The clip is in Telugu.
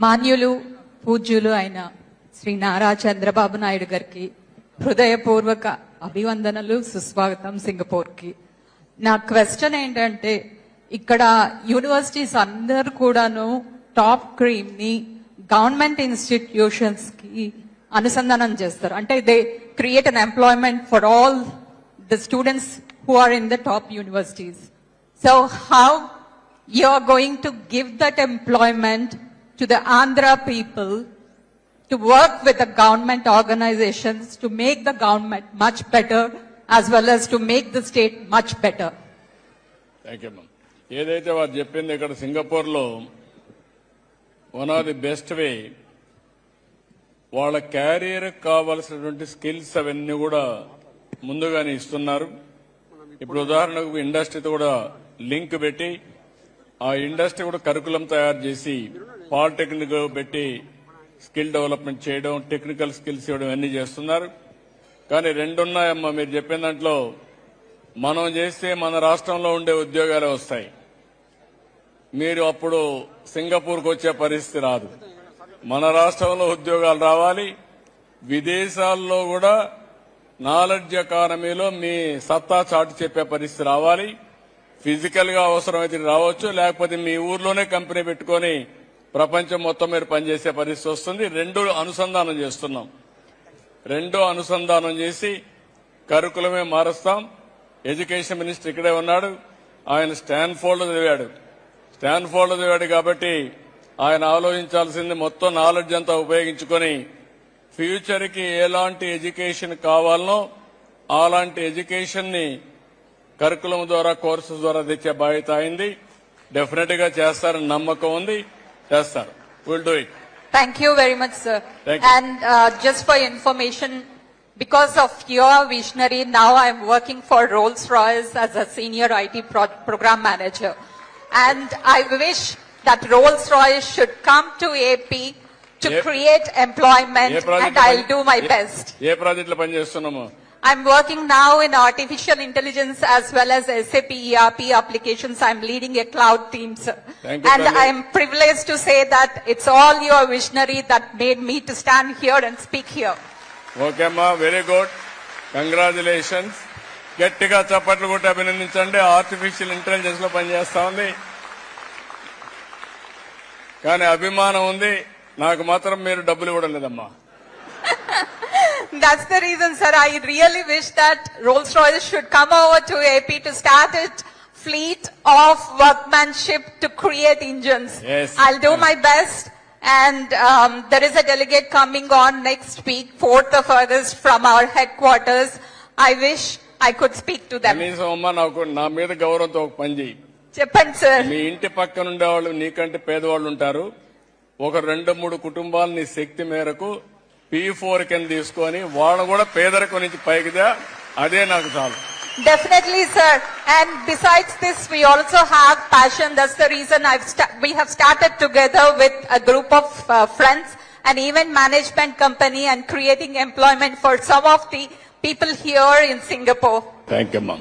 మాన్యులు పూజ్యులు అయిన శ్రీ నారా చంద్రబాబు నాయుడు గారికి హృదయపూర్వక అభివందనలు, సుస్వాగతం సింగపూర్ కి. నా క్వశ్చన్ ఏంటంటే, ఇక్కడ యూనివర్సిటీస్ అందరు కూడాను టాప్ క్రీమ్ ని గవర్నమెంట్ ఇన్స్టిట్యూషన్స్ కి అనుసంధానం చేస్తారు. అంటే they create an employment for all the students who are in the top universities. So how you are going to give that employment to the Andhra people to work with the government organizations to make the government much better as well as to make the state much better? Thank you, ma'am. ఏదైతే వారు చెప్పింది ఇక్కడ సింగపూర్ లో one of the best way వాళ్ళ క్యారియర్ కావాల్సినటువంటి స్కిల్స్ అవన్నీ కూడా ముందుగానే ఇస్తున్నారు. ఇప్పుడు ఉదాహరణకు ఇండస్ట్రీతో కూడా లింక్ పెట్టి ఆ ఇండస్ట్రీ కూడా కరికులం తయారు చేసి పాలిటెక్నిక్ పెట్టి స్కిల్ డెవలప్మెంట్ చేయడం, టెక్నికల్ స్కిల్స్ ఇవ్వడం అన్ని చేస్తున్నారు. కానీ రెండున్నాయమ్మా, మీరు చెప్పిన దాంట్లో మనం చేస్తే మన రాష్ట్రంలో ఉండే ఉద్యోగాలే వస్తాయి. మీరు అప్పుడు సింగపూర్కు వచ్చే పరిస్థితి రాదు. మన రాష్ట్రంలో ఉద్యోగాలు రావాలి. విదేశాల్లో కూడా నాలెడ్జ్ ఎకానమీలో మీ సత్తా చాటు చెప్పే పరిస్థితి రావాలి. ఫిజికల్ గా అవసరమైతే రావచ్చు, లేకపోతే మీ ఊర్లోనే కంపెనీ పెట్టుకుని ప్రపంచం మొత్తం మీరు పనిచేసే పరిస్థితి వస్తుంది. రెండు అనుసంధానం చేస్తున్నాం. రెండో అనుసంధానం చేసి కరికులమే మారుస్తాం. ఎడ్యుకేషన్ మినిస్టర్ ఇక్కడే ఉన్నాడు. ఆయన స్టాన్ఫోర్డ్ చదివాడు కాబట్టి ఆయన ఆలోచించాల్సింది మొత్తం నాలెడ్జ్ అంతా ఉపయోగించుకొని ఫ్యూచర్ కి ఎలాంటి ఎడ్యుకేషన్ కావాలనో అలాంటి ఎడ్యుకేషన్ ని కరికులం ద్వారా, కోర్సెస్ ద్వారా తెచ్చే బాధ్యత అయింది. డెఫినెట్ గా చేస్తారని నమ్మకం ఉంది. చేస్తారు. Will do it. Thank you very much, sir. And just for information, because of your visionary, now I am working for Rolls-Royce as a senior IT program manager. And I wish that Rolls-Royce should come to AP to create employment, and I'll do my best. A project లో పనిచేస్తున్నాము? I'm working now in artificial intelligence as well as SAP ERP applications. I'm leading a cloud team, sir. And I'm privileged to say that it's all your visionary that made me to stand here and speak here. Okay, ma, very good. Congratulations. గట్టిగా చప్పట్లు కొట్టి అభినందించండి. ఆర్టిఫిషియల్ ఇంటెలిజెన్స్ లో పనిచేస్తా ఉంది, కానీ అభిమానం ఉంది. నాకు మాత్రం మీరు డబ్బులు ఇవ్వడం లేదమ్మా. That's the reason, sir. I really wish that Rolls-Royce should come over to AP to start its fleet of workmanship to create engines. Yes. I'll do my best. And there is a delegate coming on next week, 4th of August, from our headquarters. I wish I could speak to them. కనీసం అమ్మా నాకు నా మీద గౌరవంతో ఒక పని చేయి. చెప్పండి సార్. మీ ఇంటి పక్కన ఉండేవాళ్ళు నీకంటే పేదవాళ్ళు ఉంటారు. ఒక 2-3 కుటుంబాలు నీ శక్తి మేరకు P4 కింద తీసుకొని వాళ్ళను కూడా పేదరికం నుంచి పైకిదా, అదే నాకు చాలు. Definitely, sir. And besides this, we also have passion. That's the reason we have started together with a group of friends, an event management company, and creating employment for some of the people here in Singapore. Thank you, ma'am.